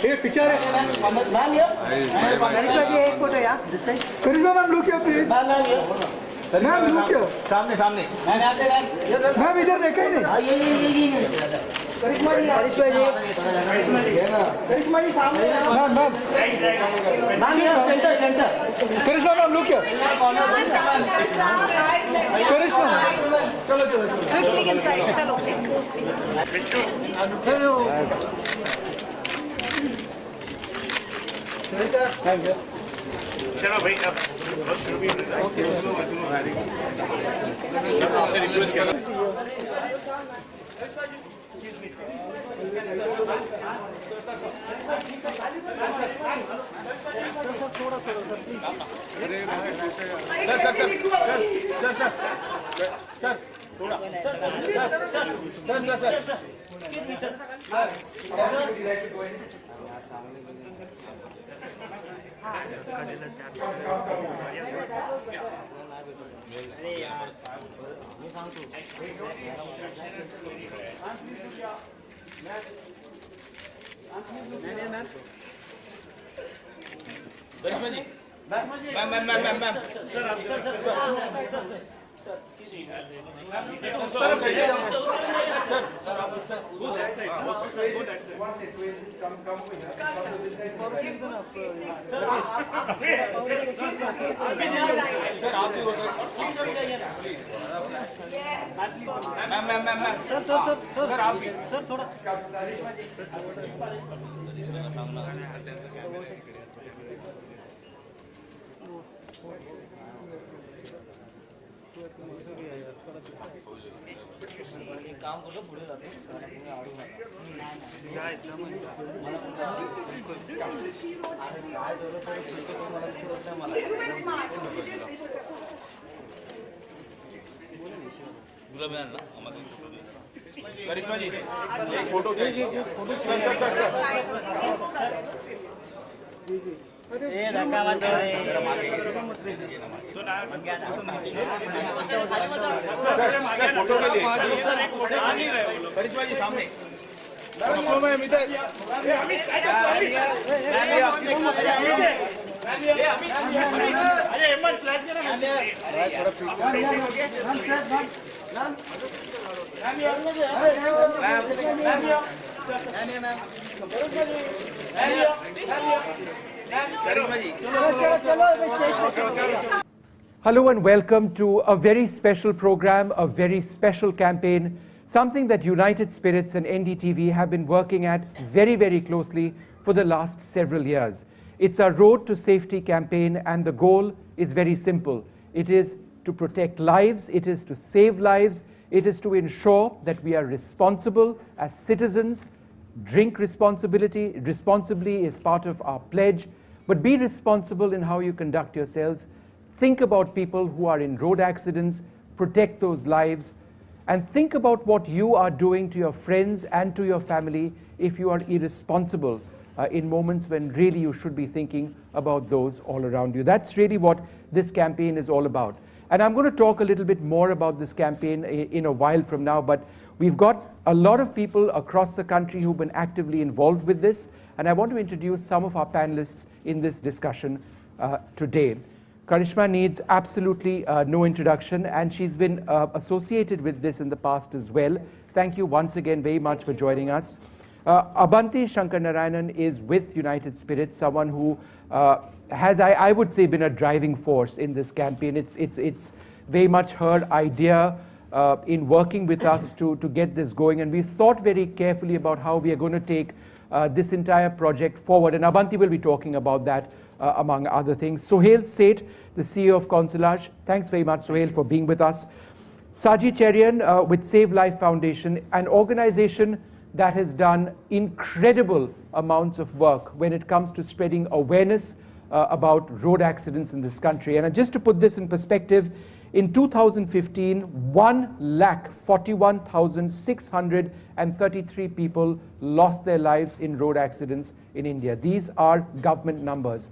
Hey, picture. Ma'am here. Karishma ji, एक photo यार. Karishma ma'am, look here, please. Ma'am here. Ma'am, look here. सामने. Ma'am यहाँ पे ma'am. Ma'am इधर देखा ही नहीं. ये. करिश्मा जी. करिश्मा जी सामने. Ma'am. Ma'am here, center. Karishma ma'am, look here. Karishma. चलो. Quickly inside. चलो. Hello. चलो भाई अब शुरू भी ओके आपसे रिक्वेस्ट किया सर थोड़ा करिश्मा जी मैम सर आप भी सर थोड़ा काम करो पुढे जाते करिश्मा जी एक फोटो चाहिए ये धक्का मत दो फोटो के लिए सर एक फोटो आ नहीं रहे वो लोग करिश्मा जी सामने करिश्मा मैम इधर अरे एमएन फ्लैश करो Hello and welcome to a very special program, a very special campaign, something that United Spirits and Ndtv have been working at very, very closely for the last several years. It's our Road to Safety campaign, and the goal is very simple. It is to protect lives, it is to save lives, it is to ensure that we are responsible as citizens. Drink responsibly is part of our pledge, but be responsible in how you conduct yourselves. Think about people who are in road accidents, protect those lives, and think about what you are doing to your friends and to your family if you are irresponsible in moments when really you should be thinking about those all around you. That's really what this campaign is all about. And I'm going to talk a little bit more about this campaign in a while from now, but we've got a lot of people across the country who've been actively involved with this, and I want to introduce some of our panelists in this discussion today. Karishma needs absolutely no introduction, and she's been associated with this in the past as well. Thank you once again very much for joining us. Abanti Shankaranarayanan is with United Spirits, someone who has, I would say, been a driving force in this campaign. It's very much her idea in working with us to get this going, and we've thought very carefully about how we are going to take this entire project forward, and Abanti will be talking about that among other things. Sohail Seth, the CEO of Consolage. Thanks very much, Sohail, for being with us. Saji Cherian with Save Life Foundation, an organization that has done incredible amounts of work when it comes to spreading awareness about road accidents in this country. And just to put this in perspective, in 2015, 1,41,633 people lost their lives in road accidents in India. These are government numbers.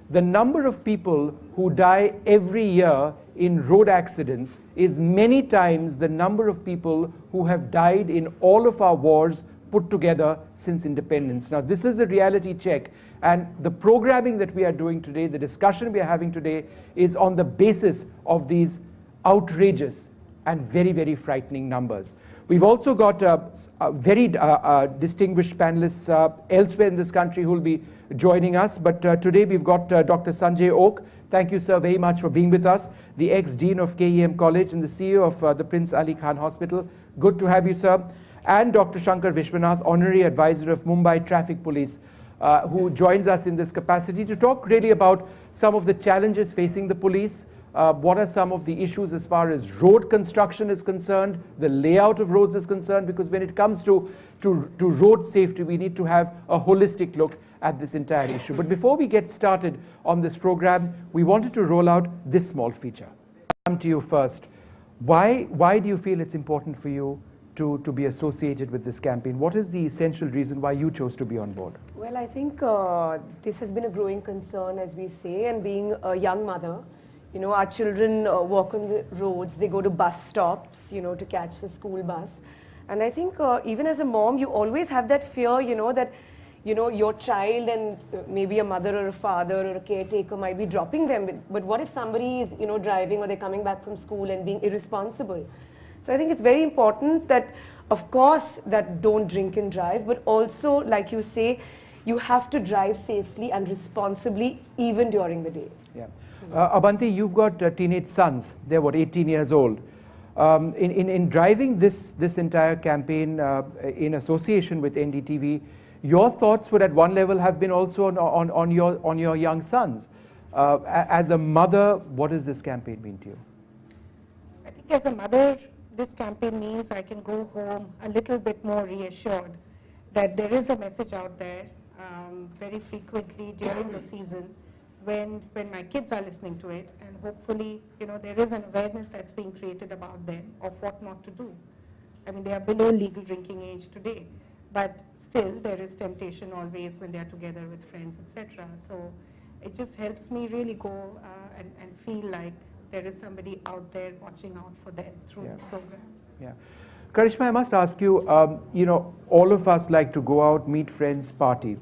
the number of people who die every year in road accidents is many times the number of people who have died in all of our wars put together since independence. Now, this is a reality check, and the programming that we are doing today, the discussion we are having today, is on the basis of these outrageous and very, very frightening numbers. We've also got very distinguished panelists elsewhere in this country who will be joining us, but today we've got Dr. Sanjay Oak. Thank you, sir, very much for being with us, the ex-dean of KEM College and the CEO of the Prince Ali Khan Hospital. Good to have you, sir. And Dr. Shankar Vishwanath, Honorary Advisor of Mumbai Traffic Police, who joins us in this capacity to talk really about some of the challenges facing the police. What are some of the issues as far as road construction is concerned, the layout of roads is concerned, because when it comes to road safety, we need to have a holistic look at this entire issue. But before we get started on this program, we wanted to roll out this small feature. Come to you first. Why do you feel it's important for you to be associated with this campaign? What is the essential reason why you chose to be on board? Well, I think this has been a growing concern, as we say, and being a young mother, you know, our children walk on the roads, they go to bus stops, you know, to catch the school bus. And I think even as a mom, you always have that fear, you know, that, you know, your child and maybe a mother or a father or a caretaker might be dropping them. But what if somebody is, you know, driving, or they're coming back from school and being irresponsible? So I think it's very important that, of course, that don't drink and drive, but also, like you say, you have to drive safely and responsibly even during the day. Yeah. Abanti, you've got teenage sons. They're what, 18 years old. In driving this entire campaign in association with NDTV, your thoughts would at one level have been also on your young sons. As a mother, what does this campaign mean to you? I think as a mother, this campaign means I can go home a little bit more reassured that there is a message out there very frequently during the season when my kids are listening to it, and hopefully, you know, there is an awareness that's being created about them of what not to do. I mean, they are below legal drinking age today, but still there is temptation always when they are together with friends, etc. So it just helps me really go and feel like there is somebody out there watching out for them through this program. Yeah. Karishma, I must ask you, you know, all of us like to go out, meet friends, party.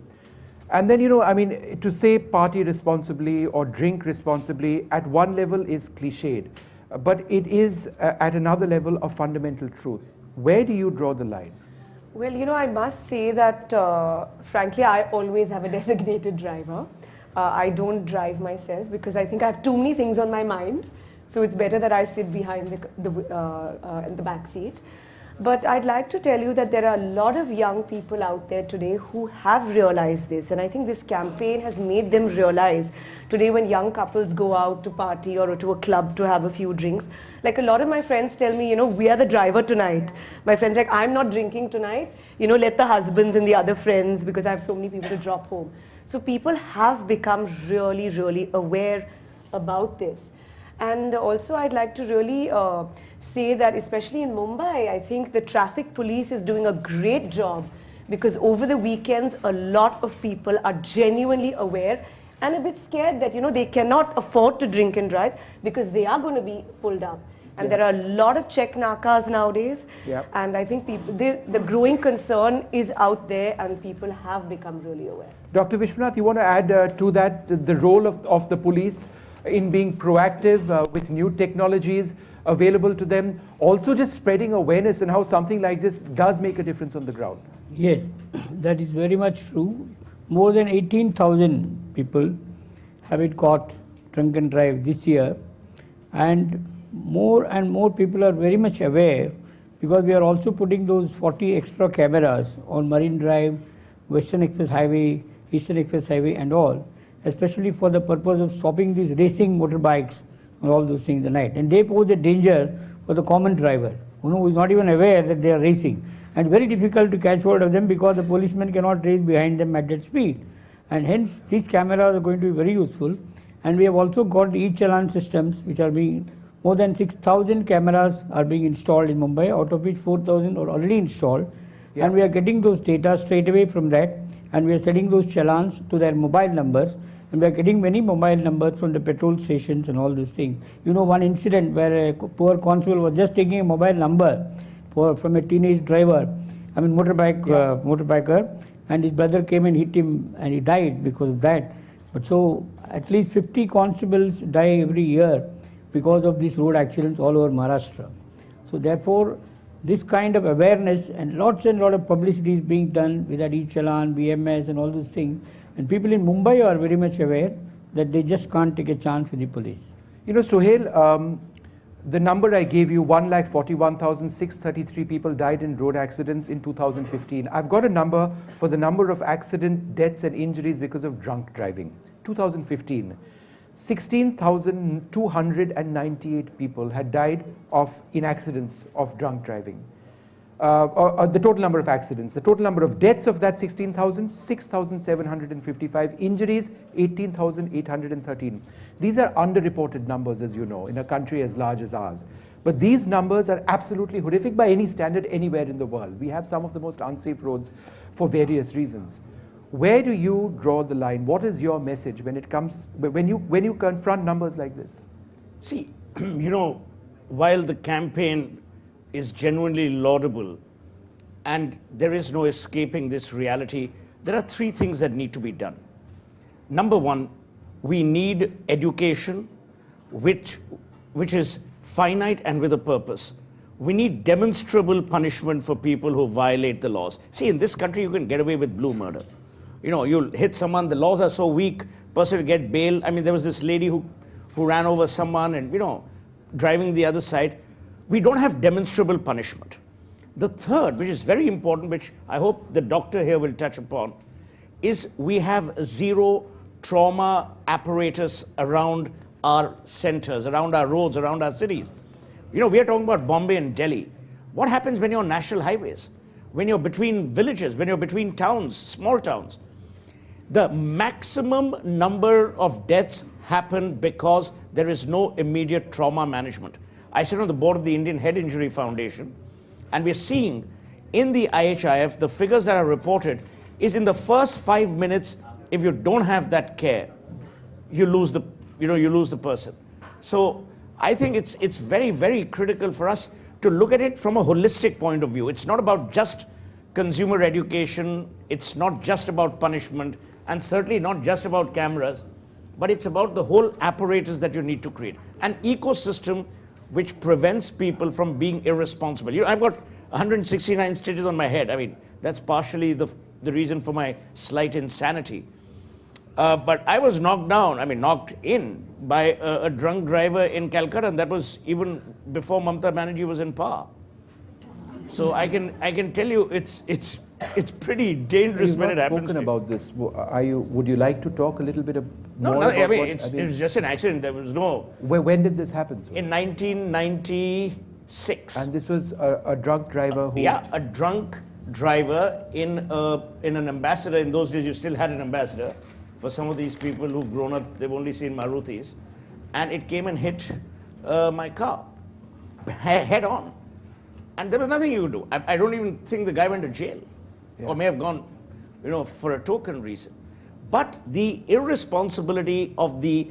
And then, you know, I mean, to say party responsibly or drink responsibly at one level is cliched, but it is at another level a fundamental truth. Where do you draw the line? Well, you know, I must say that, frankly, I always have a designated driver. I don't drive myself because I think I have too many things on my mind. So it's better that I sit behind in the back seat. But I'd like to tell you that there are a lot of young people out there today who have realized this. And I think this campaign has made them realize today when young couples go out to party or to a club to have a few drinks. Like a lot of my friends tell me, you know, we are the driver tonight. My friends like, I'm not drinking tonight. You know, let the husbands and the other friends, because I have so many people to drop home. So people have become really, really aware about this. And also I'd like to really say that especially in Mumbai, I think the traffic police is doing a great job, because over the weekends, a lot of people are genuinely aware and a bit scared that, you know, they cannot afford to drink and drive because they are going to be pulled up. And there are a lot of check nakas nowadays. And I think people, the growing concern is out there and people have become really aware. Dr. Vishwanath, you want to add to that the role of the police in being proactive with new technologies available to them, also just spreading awareness and how something like this does make a difference on the ground? Yes, that is very much true. More than 18,000 people have been caught drunk and drive this year, and more people are very much aware, because we are also putting those 40 extra cameras on Marine Drive, Western Express Highway, Eastern Express Highway and all, especially for the purpose of stopping these racing motorbikes and all those things in the night. And they pose a danger for the common driver, who is not even aware that they are racing. And very difficult to catch hold of them because the policeman cannot race behind them at that speed. And hence these cameras are going to be very useful. And we have also got the e-challan systems, which are being, more than 6,000 cameras are being installed in Mumbai, out of which 4,000 are already installed. Yeah. And we are getting those data straight away from that, and we are sending those challans to their mobile numbers, and we are getting many mobile numbers from the petrol stations and all these things. You know, one incident where a poor constable was just taking a mobile number from a teenage driver, motorbiker, and his brother came and hit him and he died because of that. But so at least 50 constables die every year because of these road accidents all over Maharashtra. So therefore, this kind of awareness and lot of publicity is being done with that e-challan, BMS and all those things. And people in Mumbai are very much aware that they just can't take a chance with the police. You know, Sohail, the number I gave you, 1,41,633 people died in road accidents in 2015. I've got a number for the number of accident deaths and injuries because of drunk driving. 2015, 16,298 people had died in accidents of drunk driving. Or the total number of accidents. The total number of deaths of that 16,000, 6,755. Injuries, 18,813. These are underreported numbers, as you know, in a country as large as ours. But these numbers are absolutely horrific by any standard anywhere in the world. We have some of the most unsafe roads for various reasons. Where do you draw the line? What is your message when it comes, when you confront numbers like this? See, you know, while the campaign is genuinely laudable and there is no escaping this reality, there are three things that need to be done. Number one, we need education which is finite and with a purpose. We need demonstrable punishment for people who violate the laws. See, in this country, you can get away with blue murder. You know, you'll hit someone, the laws are so weak, person will get bail. I mean, there was this lady who ran over someone and, you know, driving the other side. We don't have demonstrable punishment. The third, which is very important, which I hope the doctor here will touch upon, is we have zero trauma apparatus around our centers, around our roads, around our cities. You know, we are talking about Bombay and Delhi. What happens when you're on national highways? When you're between villages, when you're between towns, small towns? The maximum number of deaths happen because there is no immediate trauma management. I sit on the board of the Indian Head Injury Foundation, and we're seeing in the IHIF, the figures that are reported is in the first 5 minutes, if you don't have that care, you lose the person. So I think it's very, very critical for us to look at it from a holistic point of view. It's not about just consumer education, it's not just about punishment, and certainly not just about cameras, but it's about the whole apparatus that you need to create. An ecosystem which prevents people from being irresponsible. You know, I've got 169 stitches on my head. I mean, that's partially the reason for my slight insanity. But I was knocked in by a drunk driver in Calcutta, and that was even before Mamata Banerjee was in power. So I can tell you, it's pretty dangerous when it happens. You've not spoken about this. Would you like to talk a little bit more? No, I mean, it was just an accident. There was no. When did this happen, sir? In 1996. And this was a drunk driver who. Yeah, a drunk driver in an ambassador. In those days, you still had an ambassador. For some of these people who've grown up, they've only seen Marutis, and it came and hit my car head on. And there was nothing you could do. I don't even think the guy went to jail, or may have gone, for a token reason. But the irresponsibility of the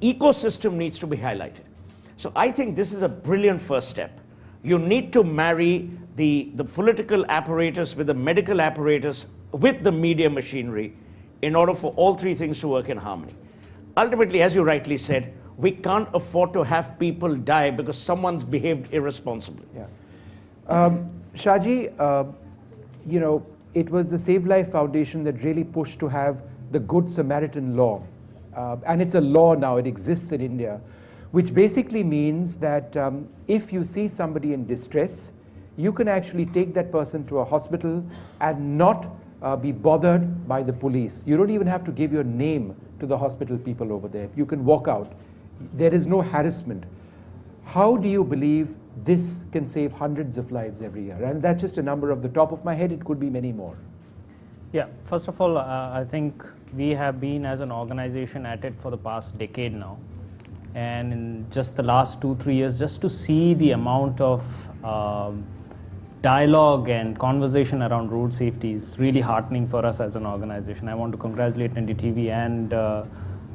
ecosystem needs to be highlighted. So I think this is a brilliant first step. You need to marry the political apparatus with the medical apparatus with the media machinery in order for all three things to work in harmony. Ultimately, as you rightly said, we can't afford to have people die because someone's behaved irresponsibly. Yeah. Shaji, it was the Save Life Foundation that really pushed to have the Good Samaritan law. And it's a law now, it exists in India, which basically means that if you see somebody in distress, you can actually take that person to a hospital and not be bothered by the police. You don't even have to give your name to the hospital people over there. You can walk out. There is no harassment. How do you believe this can save hundreds of lives every year? And that's just a number off the top of my head. It could be many more. Yeah, first of all, I think we have been as an organization at it for the past decade now. And in just the last 2-3 years, just to see the amount of dialogue and conversation around road safety is really heartening for us as an organization. I want to congratulate Ndtv and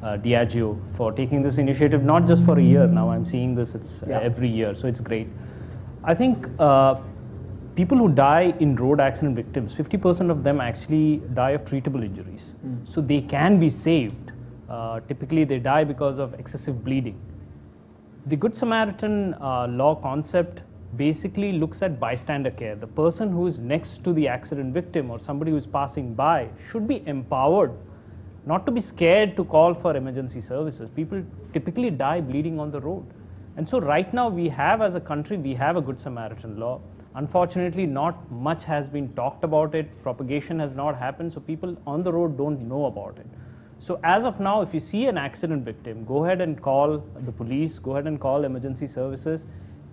Diageo for taking this initiative, not just for a year now. I'm seeing this, it's every year, so it's great. I think people who die in road accident victims, 50% of them actually die of treatable injuries. So they can be saved. Typically they die because of excessive bleeding. The Good Samaritan law concept basically looks at bystander care. The person who is next to the accident victim or somebody who is passing by should be empowered not to be scared to call for emergency services. People typically die bleeding on the road. And so right now we have, as a country, we have a Good Samaritan law. Unfortunately, not much has been talked about it. Propagation has not happened, so people on the road don't know about it. So as of now, if you see an accident victim, go ahead and call the police, go ahead and call emergency services.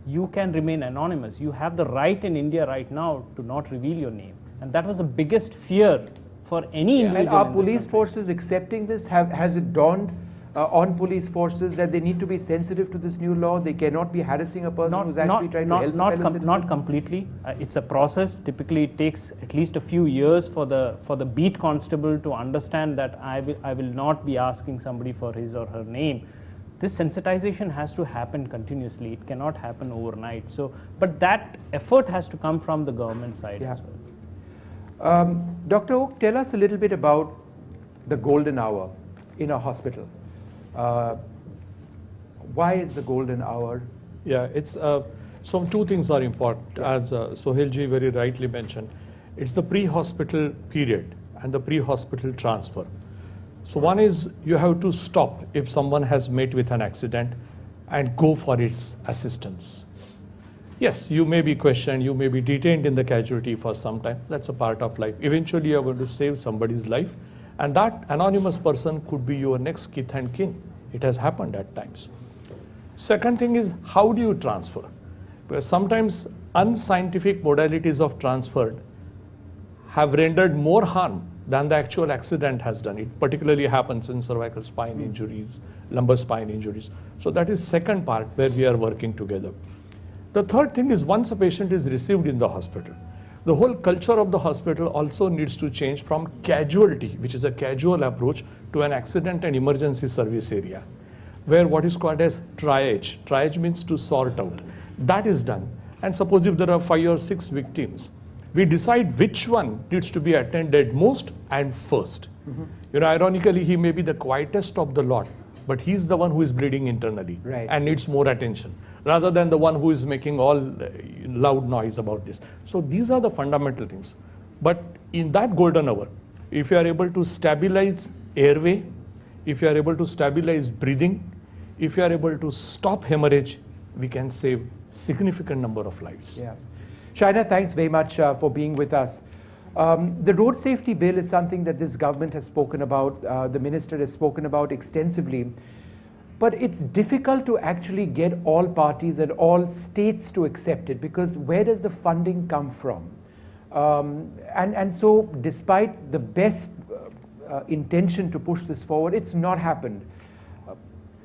You can remain anonymous. You have the right in India right now to not reveal your name. And that was the biggest fear for any individual. And are in this police country. forces accepting this? Has it dawned on police forces that they need to be sensitive to this new law? They cannot be harassing a person who's actually trying to help a fellow citizen? Not completely. It's a process. Typically, it takes at least a few years for the beat constable to understand that I will not be asking somebody for his or her name. This sensitization has to happen continuously. It cannot happen overnight. So, but that effort has to come from the government side as well. Dr. Oak, tell us a little bit about the golden hour in a hospital. Why is the golden hour? Yeah, it's so two things are important, as Sohailji very rightly mentioned. It's the pre-hospital period and the pre-hospital transfer. So one is you have to stop if someone has met with an accident and go for its assistance. Yes, you may be questioned, you may be detained in the casualty for some time. That's a part of life. Eventually you're going to save somebody's life, and that anonymous person could be your next kith and kin. It has happened at times. Second thing is, how do you transfer? Because sometimes unscientific modalities of transfer have rendered more harm than the actual accident has done. It particularly happens in cervical spine injuries, lumbar spine injuries. So that is second part where we are working together. The third thing is, once a patient is received in the hospital, the whole culture of the hospital also needs to change from casualty, which is a casual approach, to an accident and emergency service area, where what is called as triage. Triage means to sort out. That is done. And suppose if there are 5 or 6 victims, we decide which one needs to be attended most and first. You know, ironically, he may be the quietest of the lot, but he's the one who is bleeding internally and needs more attention, rather than the one who is making all loud noise about this. So these are the fundamental things. But in that golden hour, if you are able to stabilize airway, if you are able to stabilize breathing, if you are able to stop hemorrhage, we can save significant number of lives. Yeah. Shaina, thanks very much for being with us. The road safety bill is something that this government has spoken about, the minister has spoken about extensively, but it's difficult to actually get all parties and all states to accept it, because where does the funding come from? And so despite the best intention to push this forward, it's not happened.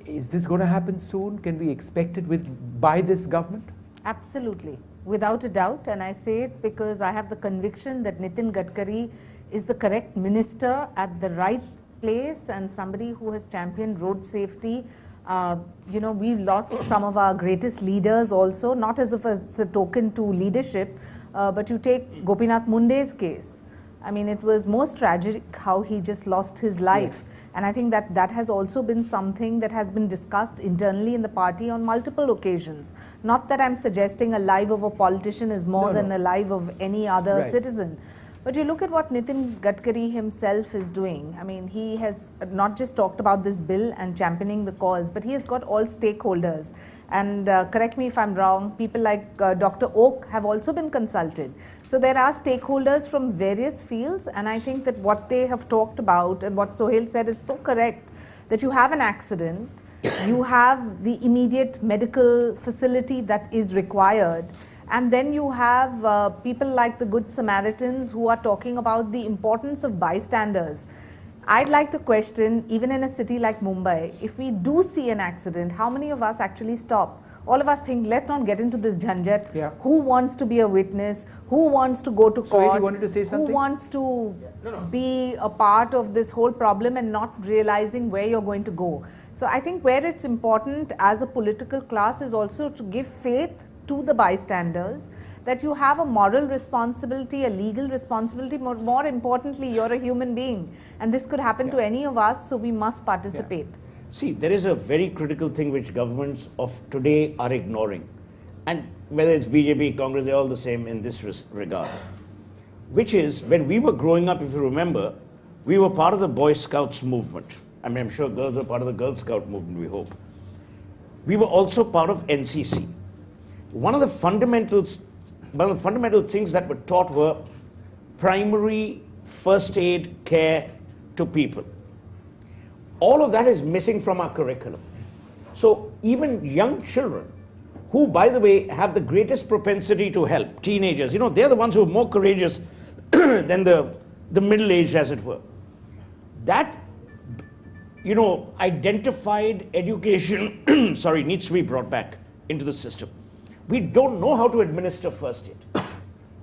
Is this going to happen soon? Can we expect it by this government? Absolutely, without a doubt, and I say it because I have the conviction that Nitin Gadkari is the correct minister at the right place and somebody who has championed road safety. You know, we've lost some of our greatest leaders also, not as if it's a token to leadership, but you take Gopinath Munde's case. I mean, it was most tragic how he just lost his life. Yes. And I think that that has also been something that has been discussed internally in the party on multiple occasions. Not that I'm suggesting a life of a politician is more than the life of any other citizen. But you look at what Nitin Gadkari himself is doing. I mean, he has not just talked about this bill and championing the cause, but he has got all stakeholders. And correct me if I'm wrong, people like Dr. Oak have also been consulted. So there are stakeholders from various fields, and I think that what they have talked about and what Sohail said is so correct, that you have an accident, you have the immediate medical facility that is required, and then you have people like the Good Samaritans who are talking about the importance of bystanders. I'd like to question, even in a city like Mumbai, if we do see an accident, how many of us actually stop? all of us think, let's not get into this jhanjat. Yeah. Who wants to be a witness? Who wants to go to court? you wanted to say something? Who wants to be a part of this whole problem and not realizing where you're going to go? So I think where it's important as a political class is also to give faith to the bystanders, that you have a moral responsibility, a legal responsibility, more importantly, you're a human being. And this could happen to any of us, so we must participate. See, there is a very critical thing which governments of today are ignoring. And whether it's BJP, Congress, they're all the same in this regard. Which is, when we were growing up, if you remember, we were part of the Boy Scouts movement. I mean, I'm sure girls were part of the Girl Scout movement, we hope. We were also part of NCC. One of the fundamental things that were taught were primary first aid care to people. All of that is missing from our curriculum. So even young children, who, by the way, have the greatest propensity to help, teenagers, you know, they're the ones who are more courageous than the middle-aged, as it were. That, you know, identified education, sorry, needs to be brought back into the system. We don't know how to administer first aid.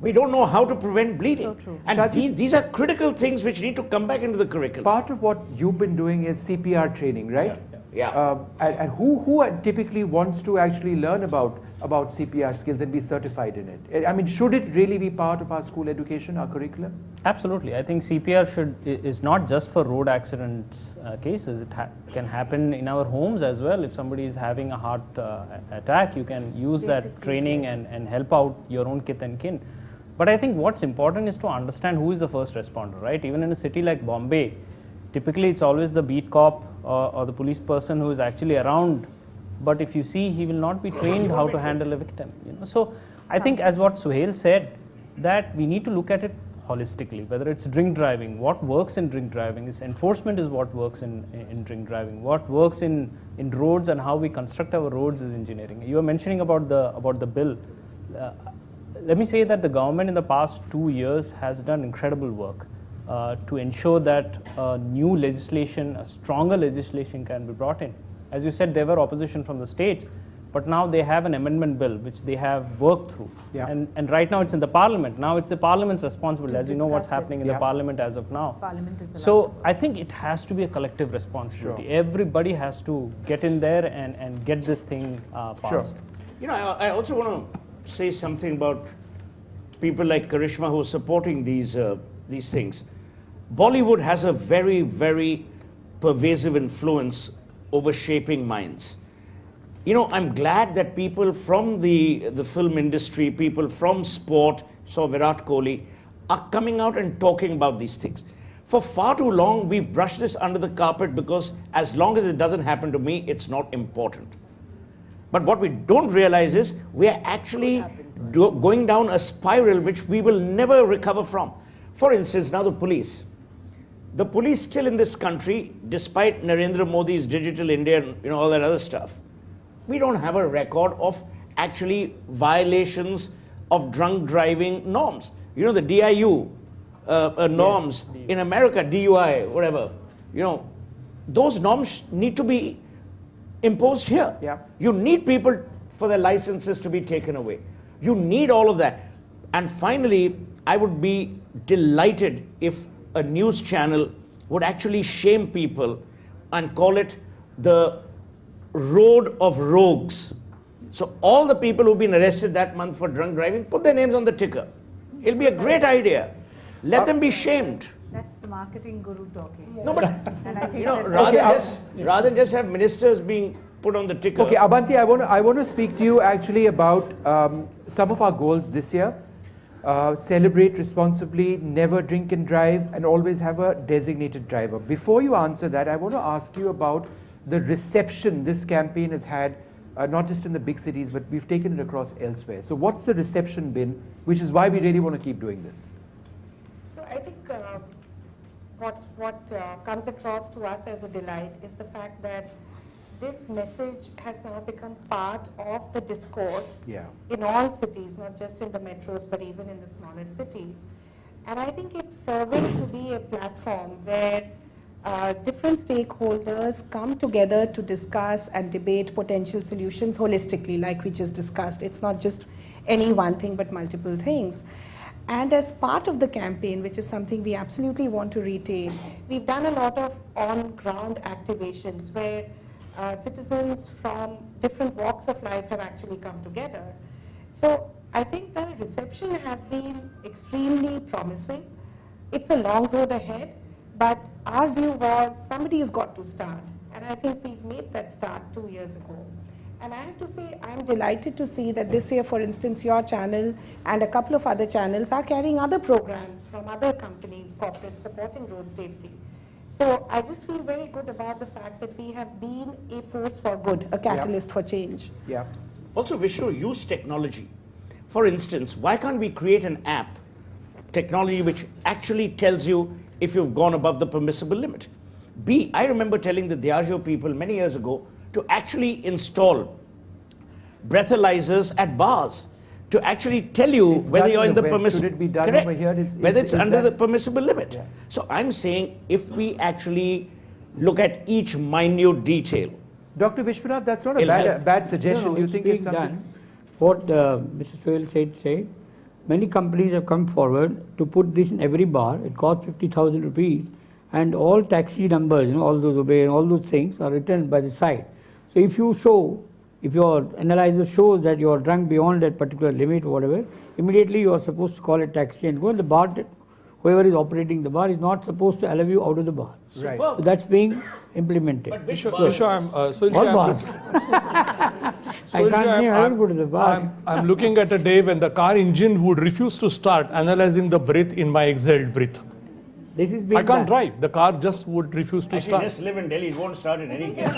We don't know how to prevent bleeding. So true. And these are critical things which need to come back into the curriculum. Part of what you've been doing is CPR training, right? Yeah. And who typically wants to actually learn about CPR skills and be certified in it? I mean, should it really be part of our school education, our curriculum? Absolutely. I think CPR is not just for road accidents cases. It can happen in our homes as well. If somebody is having a heart attack, you can use that training and help out your own kith and kin. But I think what's important is to understand who is the first responder, right? Even in a city like Bombay, typically it's always the beat cop or the police person who is actually around. But if you see, he will not be trained how to handle a victim. You know? So I think, as what Suhail said, that we need to look at it holistically, whether it's drink driving, what works in drink driving, is enforcement is what works in drink driving, what works in roads and how we construct our roads is engineering. You were mentioning about the bill. Let me say that the government in the past 2 years has done incredible work to ensure that new legislation, a stronger legislation can be brought in. As you said, there were opposition from the states, but now they have an amendment bill which they have worked through. Yeah. And right now it's in the parliament. Now it's the parliament's responsibility, as you know what's happening in Yeah. the parliament as of now. Parliament is So I think it has to be a collective responsibility. Sure. Everybody has to get in there and get this thing passed. Sure. You know, I also want to say something about people like Karishma who are supporting these things. Bollywood has a very, very pervasive influence over shaping minds. You know, I'm glad that people from the film industry, people from sport, so Virat Kohli, are coming out and talking about these things. For far too long, we've brushed this under the carpet because as long as it doesn't happen to me, it's not important. But what we don't realize is we are actually going down a spiral which we will never recover from. For instance, now the police. The police still in this country, despite Narendra Modi's Digital India and you know, all that other stuff, we don't have a record of actually violations of drunk driving norms. You know, the DIU norms in America, DUI, whatever, you know, those norms need to be imposed here. Yeah. You need people for their licenses to be taken away. You need all of that. And finally, I would be delighted if a news channel would actually shame people and call it the road of rogues. So all the people who've been arrested that month for drunk driving, put their names on the ticker. It'll be a great idea. Let them be shamed. That's the marketing guru talking. No, but And I think you know, that's rather than just have ministers being put on the ticker. Okay, Abanti, I want to speak to you actually about some of our goals this year. Celebrate responsibly, never drink and drive, and always have a designated driver. Before you answer that, I want to ask you about the reception this campaign has had, not just in the big cities, but we've taken it across elsewhere. So what's the reception been, which is why we really want to keep doing this? So I think what comes across to us as a delight is the fact that this message has now become part of the discourse in all cities, not just in the metros, but even in the smaller cities. And I think it's serving to be a platform where different stakeholders come together to discuss and debate potential solutions holistically, like we just discussed. It's not just any one thing, but multiple things. And as part of the campaign, which is something we absolutely want to retain, we've done a lot of on-ground activations where citizens from different walks of life have actually come together. So I think the reception has been extremely promising. It's a long road ahead, but our view was somebody's got to start. And I think we've made that start 2 years ago. And I have to say, I'm delighted to see that this year, for instance, your channel and a couple of other channels are carrying other programs from other companies, corporates, supporting road safety. So I just feel very good about the fact that we have been a force for good, a catalyst for change. Yeah. Also, Vishnu, use technology. For instance, why can't we create an app, technology which actually tells you if you've gone above the permissible limit? B, I remember telling the Diageo people many years ago to actually install breathalyzers at bars to actually tell you It's whether done you're in the West. permissible. Should it be done Correct. over here? Whether it's under that- the permissible limit. Yeah. So I'm saying if we actually look at each minute detail. Dr. Vishwanath, that's not a It'll help. bad suggestion. No, You think being it's something? done. What Mr. Sohail said, many companies have come forward to put this in every bar. It costs 50,000 rupees, and all taxi numbers, all those obey and all those things are written by the side. So if your analyzer shows that you are drunk beyond that particular limit or whatever, immediately you are supposed to call a taxi and go. And the bar, whoever is operating the bar is not supposed to allow you out of the bar. Right. So that's being implemented. Vishwa, All bars. I can't go to the bar. I'm looking at a day when the car engine would refuse to start, analyzing the breath in my exhaled breath. This is being I can't done. drive. The car just would refuse to Actually, start. just live in Delhi, it won't start in any case.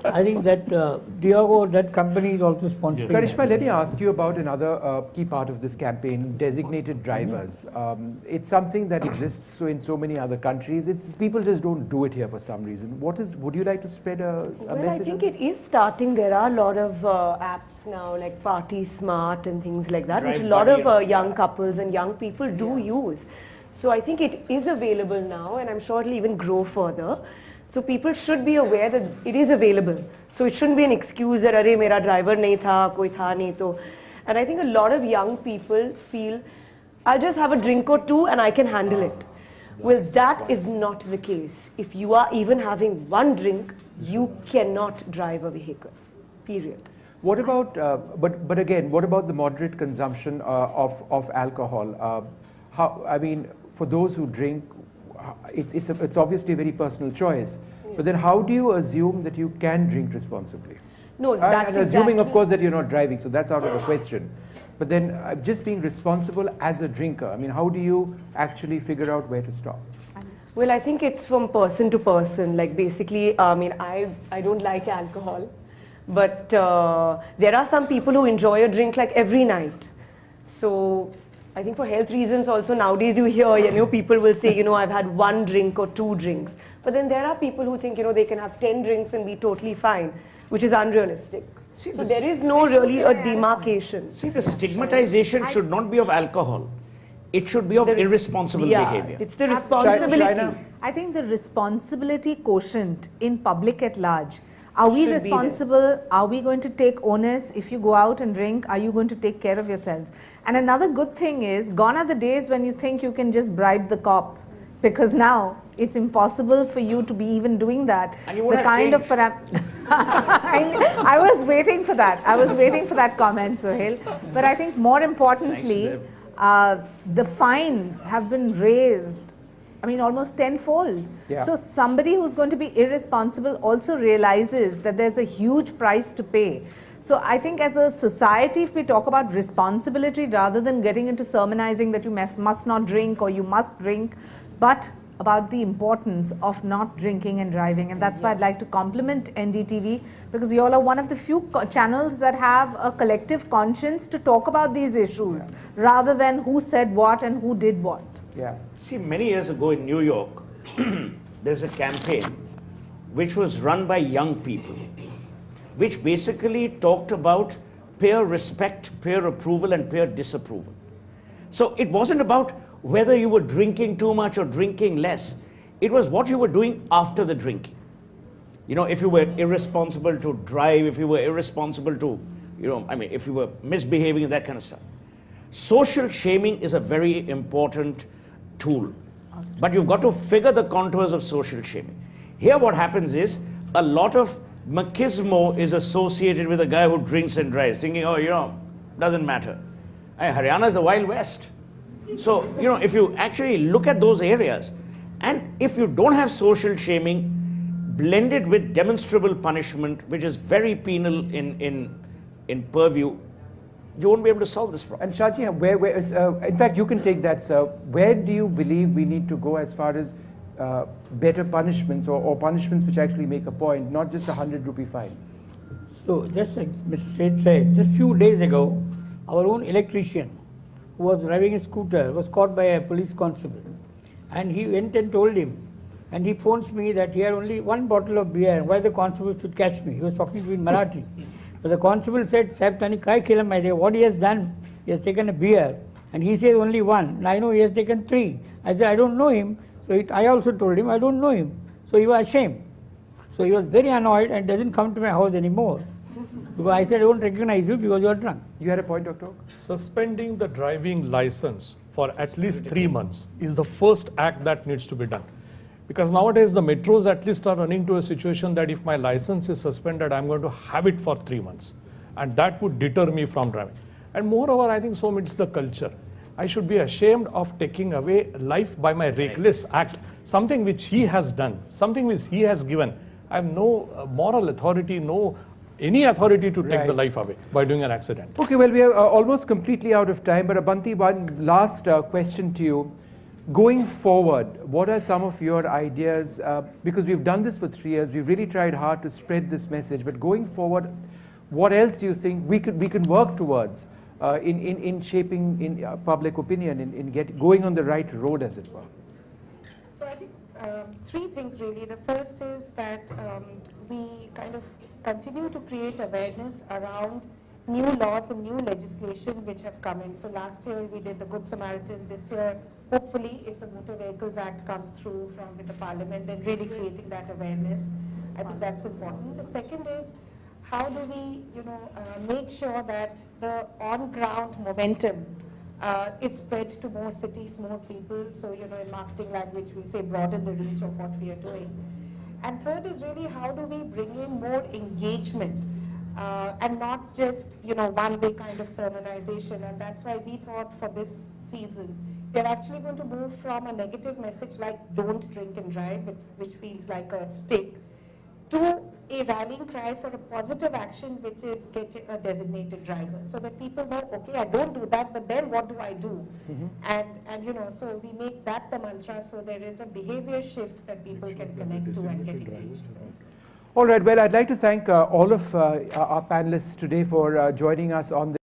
I think that Diageo, that company is also sponsoring. Karishma, let me ask you about another key part of this campaign, designated drivers. It's something that exists in so many other countries. It's people just don't do it here for some reason. Would you like to spread a Well, message? I think on it this? is starting. There are a lot of apps now, like Party Smart and things like that, which a lot Drive of Buddy and young couples and young people do use. So I think it is available now, and I'm sure it'll even grow further. So people should be aware that it is available. So it shouldn't be an excuse that, "Arey, mera driver nahi tha, koi tha nahi to." And I think a lot of young people feel, "I'll just have a drink or two and I can handle it." Well, that is not the case. If you are even having one drink, you cannot drive a vehicle, period. What about, but again, what about the moderate consumption of alcohol? For those who drink, it's obviously a very personal choice. But then how do you assume that you can drink responsibly? No, that's And assuming, of exactly- course, that you're not driving, so that's out of the question. But then just being responsible as a drinker, how do you actually figure out where to stop? Well, I think it's from person to person. Like basically, I don't like alcohol, but there are some people who enjoy a drink like every night. So I think for health reasons also nowadays you hear, people will say, I've had one drink or two drinks. But then there are people who think, they can have 10 drinks and be totally fine, which is unrealistic. See, So there is no really a demarcation. See, the stigmatization should not be of alcohol. It should be of irresponsible behavior. It's the responsibility. Shaina? I think the responsibility quotient in public at large. Are we Should be there. responsible? Are we going to take onus? If you go out and drink, are you going to take care of yourselves? And another good thing is, gone are the days when you think you can just bribe the cop, because now it's impossible for you to be even doing that. And you won't The have kind of change. I was waiting for that. I was waiting for that comment, Sohail. But I think more importantly, the fines have been raised, almost tenfold. Yeah. So somebody who's going to be irresponsible also realizes that there's a huge price to pay. So I think as a society, if we talk about responsibility rather than getting into sermonizing that you must not drink or you must drink, but about the importance of not drinking and driving. And that's why I'd like to compliment NDTV, because you all are one of the few channels that have a collective conscience to talk about these issues rather than who said what and who did what. Yeah. See, many years ago in New York, there's a campaign which was run by young people, which basically talked about peer respect, peer approval, and peer disapproval. So it wasn't about whether you were drinking too much or drinking less. It was what you were doing after the drinking. You know, if you were irresponsible to drive, if you were irresponsible to, you know, I mean, if you were misbehaving and that kind of stuff. Social shaming is a very important tool. But you've got to figure the contours of social shaming. Here what happens is, a lot of machismo is associated with a guy who drinks and drives, thinking, oh, you know, doesn't matter. Haryana is the Wild West. So, you know, if you actually look at those areas, and if you don't have social shaming blended with demonstrable punishment, which is very penal in purview, you won't be able to solve this problem. And Shaji, in fact, you can take that, sir. Where do you believe we need to go as far as better punishments or punishments which actually make a point, not just a 100 rupee fine? So just like Mr. Seth said, just few days ago, our own electrician who was driving a scooter was caught by a police constable. And he went and told him, and he phones me that he had only one bottle of beer and why the constable should catch me. He was talking to me in Marathi. So the constable said, Sahib, tani kai khela maide? What he has done, he has taken a beer, and he says only one. And I know he has taken 3. I said, I don't know him. So I also told him, I don't know him. So he was ashamed. So he was very annoyed and doesn't come to my house anymore. Because I said, I don't recognize you because you are drunk. You had a point, Dr. Suspending the driving license for at least 3 months is the first act that needs to be done. Because nowadays the metros at least are running to a situation that if my license is suspended, I'm going to have it for 3 months. And that would deter me from driving. And moreover, I think so it's the culture. I should be ashamed of taking away life by my reckless act, something which he has done, something which he has given. I have no moral authority, any authority to take the life away by doing an accident. Okay, well, we are almost completely out of time, but Abanti, one last question to you. Going forward, what are some of your ideas? Because we've done this for 3 years, we've really tried hard to spread this message, but going forward, what else do you think we can work towards in shaping public opinion, in going on the right road, as it were? So I think 3 things really. The first is that we kind of continue to create awareness around new laws and new legislation which have come in. So last year we did the Good Samaritan. This year, hopefully, if the Motor Vehicles Act comes through with the Parliament, then really creating that awareness. I think that's important. The second is, how do we, make sure that the on-ground momentum is spread to more cities, more people. So, in marketing language, we say broaden the reach of what we are doing. And third is really, how do we bring in more engagement and not just, one-way kind of sermonization. And that's why we thought for this season, we're actually going to move from a negative message like don't drink and drive, which feels like a stick, to a rallying cry for a positive action, which is get a designated driver, so that people know, okay, I don't do that, but then what do I do? And so we make that the mantra, so there is a behavior shift that people can connect to and get engaged with. All right, well, I'd like to thank all of our panelists today for joining us on this.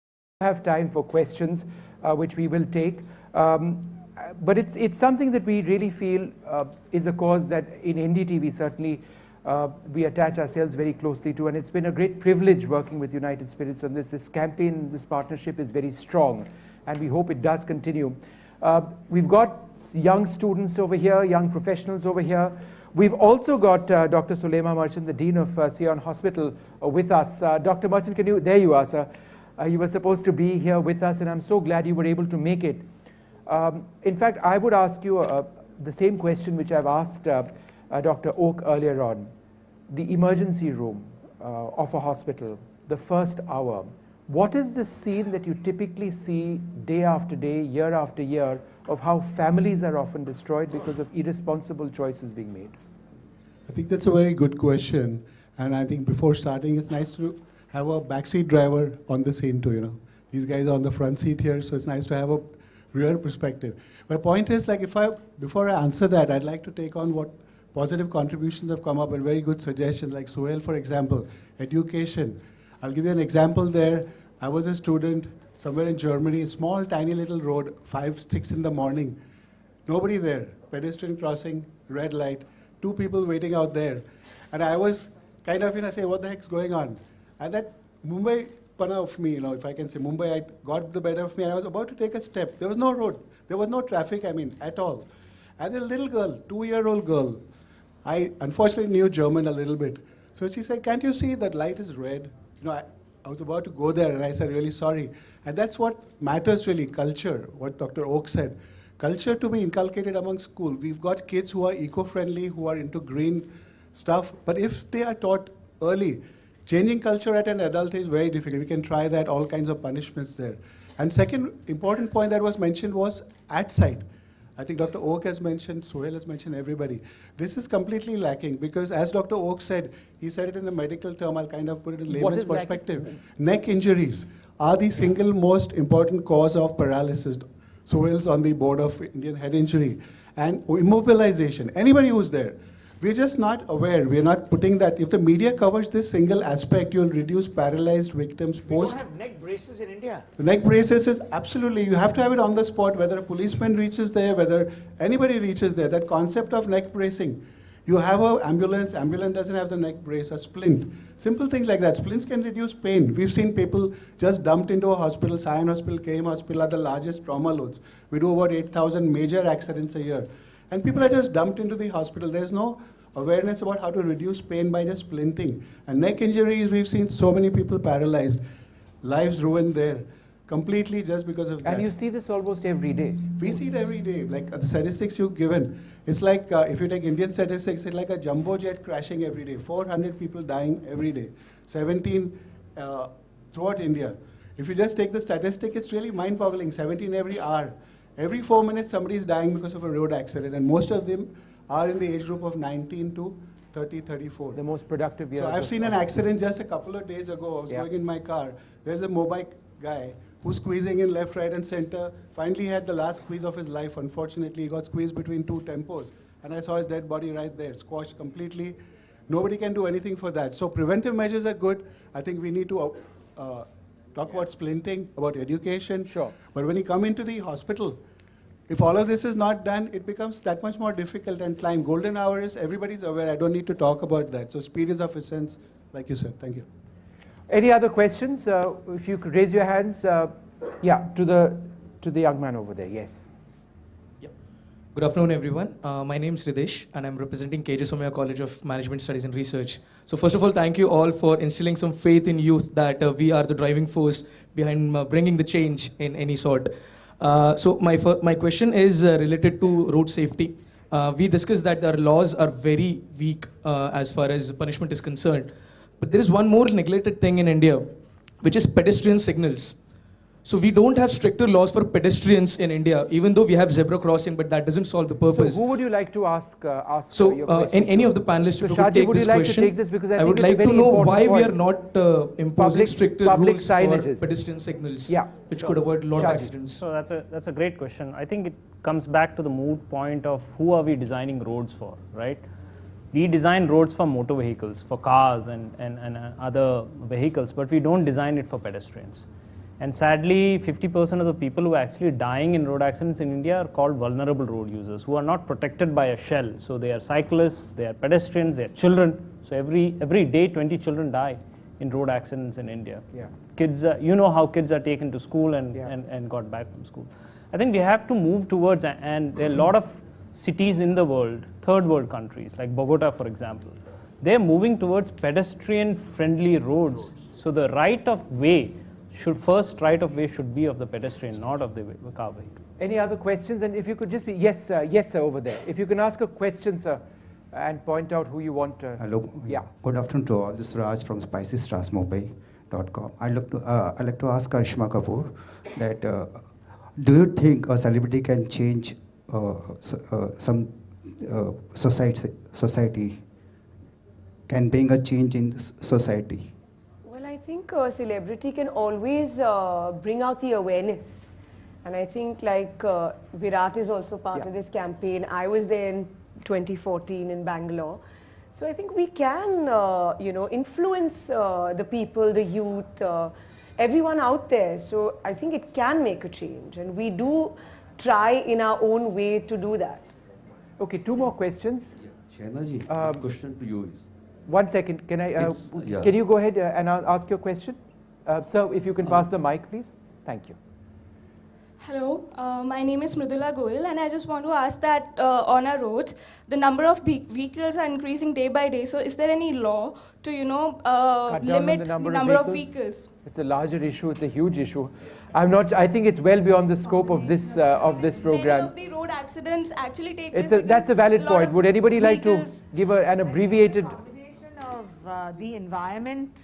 We have time for questions, which we will take. But it's something that we really feel is a cause that in Ndtv certainly we attach ourselves very closely to, and it's been a great privilege working with United Spirits on this. This campaign, this partnership is very strong, and we hope it does continue. We've got young students over here, young professionals over here. We've also got Dr. Sulema Merchant, the Dean of Sion Hospital, with us. Dr. Merchant, there you are, sir. You were supposed to be here with us, and I'm so glad you were able to make it. In fact, I would ask you the same question which I've asked Dr. Oak earlier on. The emergency room of a hospital, the first hour. What is the scene that you typically see day after day, year after year, of how families are often destroyed because of irresponsible choices being made? I think that's a very good question. And I think before starting, it's nice to have a backseat driver on the scene too, These guys are on the front seat here, so it's nice to have a rear perspective. My point is, before I answer that, I'd like to take on what positive contributions have come up and very good suggestions, like Suhail, for example, education. I'll give you an example there. I was a student somewhere in Germany, a small, tiny little road, 5, 6 in the morning. Nobody there. Pedestrian crossing, red light, 2 people waiting out there. And I was kind of, saying, what the heck's going on? And that Mumbai pana of me, if I can say Mumbai, I got the better of me, and I was about to take a step. There was no road. There was no traffic, at all. And a little girl, 2-year-old girl, I unfortunately knew German a little bit. So she said, can't you see that light is red? I was about to go there and I said, really sorry. And that's what matters really, culture, what Dr. Oak said. Culture to be inculcated among school. We've got kids who are eco-friendly, who are into green stuff. But if they are taught early, changing culture at an adult age is very difficult. We can try that, all kinds of punishments there. And second important point that was mentioned was at site. I think Dr. Oak has mentioned, Sohail has mentioned, everybody. This is completely lacking because as Dr. Oak said, he said it in a medical term, I'll kind of put it in layman's perspective. Neck injuries are the single most important cause of paralysis. Sohail's on the board of Indian Head Injury. And immobilization, anybody who's there. We're just not aware, we're not putting that. If the media covers this single aspect, you'll reduce paralyzed victims post. We don't have neck braces in India. The neck braces is absolutely, you have to have it on the spot, whether a policeman reaches there, whether anybody reaches there. That concept of neck bracing. You have an ambulance doesn't have the neck brace, a splint. Simple things like that. Splints can reduce pain. We've seen people just dumped into a hospital. Sion Hospital, KM Hospital are the largest trauma loads. We do about 8,000 major accidents a year. And people are just dumped into the hospital. There's no awareness about how to reduce pain by just splinting. And neck injuries, we've seen so many people paralyzed, lives ruined there, completely just because of that. And you see this almost every day. We see it every day, like the statistics you've given. It's like, if you take Indian statistics, it's like a jumbo jet crashing every day, 400 people dying every day, 17 throughout India. If you just take the statistic, it's really mind-boggling, 17 every hour. Every 4 minutes, somebody is dying because of a road accident, and most of them are in the age group of 19 to 30, 34. The most productive years. So I've seen an accident just a couple of days ago. I was Yeah. going in my car. There's a mobile guy who's squeezing in left, right, and center. Finally had the last squeeze of his life. Unfortunately, he got squeezed between two tempos. And I saw his dead body right there, squashed completely. Nobody can do anything for that. So preventive measures are good. I think we need to talk about splinting, about education. Sure. But when you come into the hospital, if all of this is not done, it becomes that much more difficult and climb. Golden hour is, everybody's aware. I don't need to talk about that. So speed is of essence, like you said. Thank you. Any other questions? If you could raise your hands. Yeah, to the young man over there. Yes. Good afternoon, everyone. My name is Ridesh, and I'm representing KJ Somaya College of Management Studies and Research. So first of all, thank you all for instilling some faith in youth that we are the driving force behind bringing the change in any sort. So my question is related to road safety. We discussed that our laws are very weak as far as punishment is concerned. But there is one more neglected thing in India, which is pedestrian signals. So we don't have stricter laws for pedestrians in India, even though we have zebra crossing, but that doesn't solve the purpose. So who would you like to ask So your question in any to? of the panelists, So if you Shaji, could take would this you like question, to take this? Because I would think it's like a to very know important why we point. are not imposing stricter public rules signages. for pedestrian signals, Yeah. which could avoid a lot of Shaji. accidents. So that's a great question. I think it comes back to the moot point of who are we designing roads for, right? We design roads for motor vehicles, for cars and other vehicles, but we don't design it for pedestrians. And sadly, 50% of the people who are actually dying in road accidents in India are called vulnerable road users, who are not protected by a shell. So they are cyclists, they are pedestrians, they are children. So every day, 20 children die in road accidents in India. Yeah. Kids, you know how kids are taken to school and got back from school. I think we have to move towards, and there are a lot of cities in the world, third world countries, like Bogota, for example. They're moving towards pedestrian-friendly roads. So the right of way should be of the pedestrian, not of the car vehicle. Any other questions? And if you could just be, yes, sir, over there. If you can ask a question, sir, and point out who you want to. Hello. Yeah. Good afternoon to all. This is Raj from spicystrasmobile.com. I'd like to ask Karishma Kapoor that do you think a celebrity can change some society, can bring a change in society? Well, I think a celebrity can always bring out the awareness. And I think like Virat is also part of this campaign. I was there in 2014 in Bangalore. So I think we can, influence the people, the youth, everyone out there. So I think it can make a change. And we do try in our own way to do that. Okay, two more questions. Shainaji, question to you is. 1 second, can you go ahead and ask your question? Sir, if you can pass the mic, please. Thank you. Hello, my name is Mridula Goyal, and I just want to ask that on our roads, the number of vehicles are increasing day by day. So, is there any law to, Cut down on limit the number of vehicles? It's a larger issue. It's a huge issue. I think it's well beyond the scope of this program. Many of the road accidents actually take It's place that's a valid lot point. of Would anybody like to vehicles- give an abbreviated? Of the environment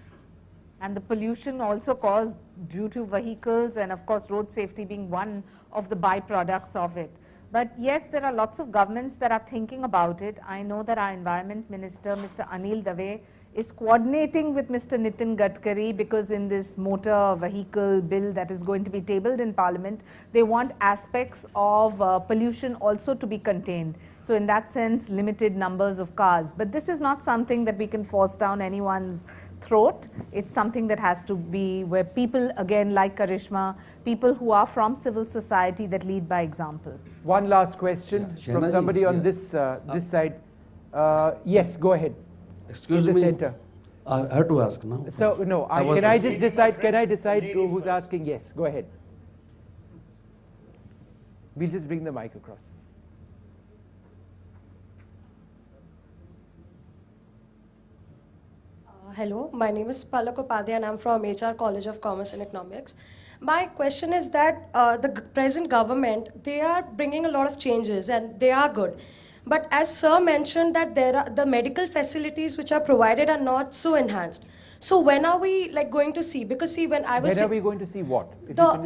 and the pollution also caused due to vehicles, and of course road safety being one of the byproducts of it. But yes, there are lots of governments that are thinking about it. I know that our Environment Minister, Mr. Anil Dave, is coordinating with Mr. Nitin Gadkari, because in this motor vehicle bill that is going to be tabled in Parliament, they want aspects of pollution also to be contained. So in that sense, limited numbers of cars. But this is not something that we can force down anyone's throat. It's something that has to be where people, again, like Karishma, people who are from civil society that lead by example. One last question from Shanaji, somebody on this side. Yes, go ahead. Excuse in the me. center. I have to ask now. So no, can I just decide? Can I decide who's asking? Yes, go ahead. We'll just bring the mic across. Hello, my name is Palak Upadhyay and I'm from HR College of Commerce and Economics. My question is that the present government, they are bringing a lot of changes and they are good. But as Sir mentioned that the medical facilities which are provided are not so enhanced. So when are we going to see? Because see, when I was... When are we going to see what?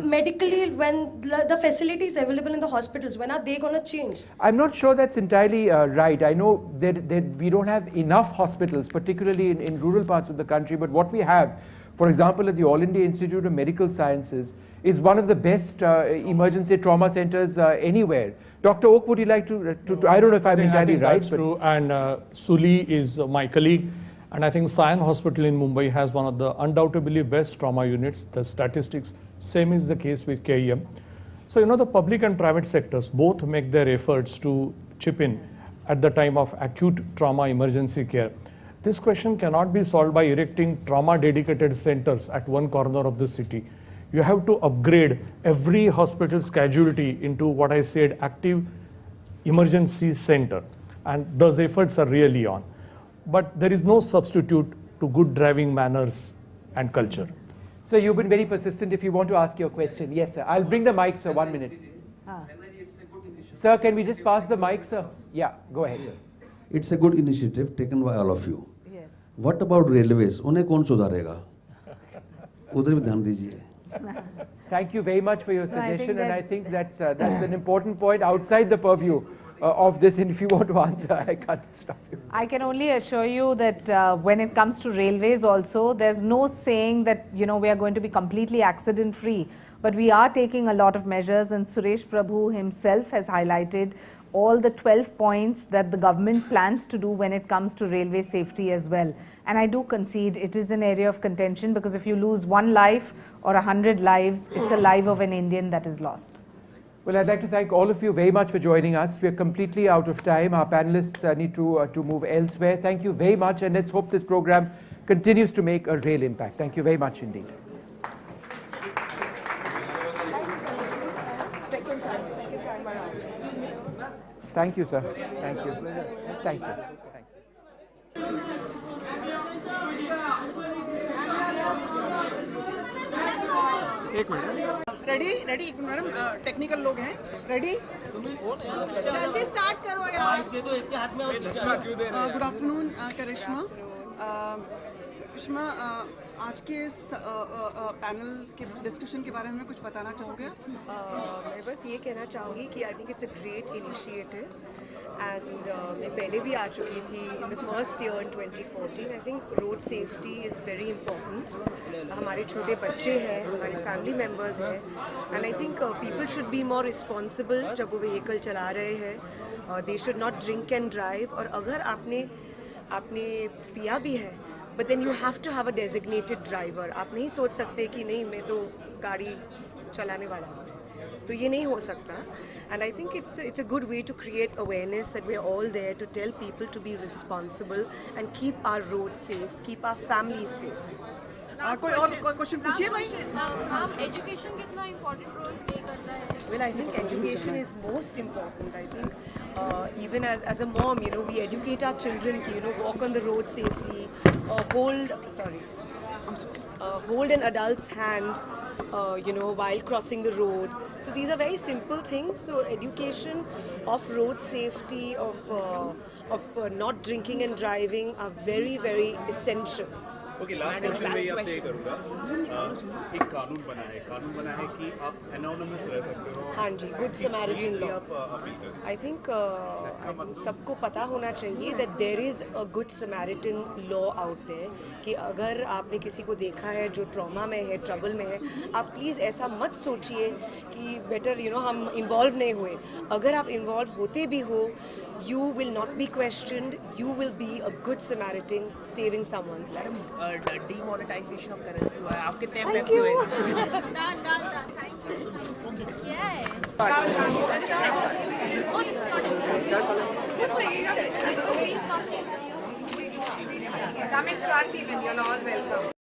Medically, when the facilities available in the hospitals, when are they going to change? I'm not sure that's entirely right. I know that we don't have enough hospitals, particularly in rural parts of the country, but what we have, for example, at the All India Institute of Medical Sciences, is one of the best emergency trauma centers anywhere. Dr. Oak, would you like to I don't know if I'm entirely right. That's true, and Suli is my colleague, and I think Sion Hospital in Mumbai has one of the undoubtedly best trauma units. The statistics, same is the case with KEM. So, the public and private sectors both make their efforts to chip in at the time of acute trauma emergency care. This question cannot be solved by erecting trauma-dedicated centers at one corner of the city. You have to upgrade every hospital's casualty into what I said, active emergency center. And those efforts are really on. But there is no substitute to good driving manners and culture. So you've been very persistent. If you want to ask your question. Yes, sir. I'll bring the mic, sir. 1 minute. Sir, can we just pass the mic, sir? Yeah, go ahead. It's a good initiative taken by all of you. Yes. What about railways? उन्हें कौन सुधारेगा? उधर भी ध्यान दीजिए. Thank you very much for your suggestion, and I think that's an important point outside the purview of this. And if you want to answer, I can't stop you. I can only assure you that when it comes to railways also, there's no saying that we are going to be completely accident free, but we are taking a lot of measures, and Suresh Prabhu himself has highlighted all the 12 points that the government plans to do when it comes to railway safety as well. And I do concede it is an area of contention, because if you lose one life or 100 lives, it's a life of an Indian that is lost. Well, I'd like to thank all of you very much for joining us. We're completely out of time. Our panelists need to move elsewhere. Thank you very much, and let's hope this program continues to make a real impact. Thank you very much indeed. Thank you, sir. Thank you. Thank you. एक minute ready एक madam technical लोग हैं ready जल्दी start करो यार good afternoon करिश्मा करिश्मा आज के इस पैनल के डिस्कशन के बारे में कुछ बताना चाहोगे? मैं बस ये कहना चाहूँगी कि I think it's a great initiative and मैं पहले भी आ चुकी थी in the first year in 2014. I think road safety is very important. हमारे छोटे बच्चे हैं, हमारे फैमिली मेम्बर्स हैं, and I think people should be more responsible जब वो व्हीकल चला रहे हैं. They should not drink and drive. और अगर आपने पिया भी है, but then you have to have a designated driver. आप नहीं सोच सकते कि नहीं मैं तो गाड़ी चलाने वाला हूँ, तो ये नहीं हो सकता. And I think it's a good way to create awareness that we're all there to tell people to be responsible and keep our roads safe, keep our families safe. कोई और क्वेश्चन पूछिए भाई. मैम एजुकेशन कितना important role play Well, I think education is most important. I think even as a mom, you know, we educate our children to, you know, walk on the road safely, hold an adult's hand, you know, while crossing the road. So these are very simple things. So education of road safety, of not drinking and driving are very, very essential. Okay last question मैं आपसे ये करूँगा एक कानून बना है कि आप एनोनिमस रह सकते हो हाँ जी गुड समैरिटन लॉ आप अपील करें आई थिंक सबको पता होना चाहिए that there is a good samaritan law out there कि अगर आपने किसी को देखा है जो ट्रॉमा में है ट्रबल में है आप प्लीज़ ऐसा मत सोचिए कि बेटर यू नो हम इन्वॉल्व नहीं हुए अगर आप इन्वॉल्व होते भी हो you will not be questioned, you will be a good Samaritan saving someone's life. Demonetization of currency हुआ है आप कितने Thank you. Done. Thank you. Yeah. Oh, this is not Come in front even, you're all welcome.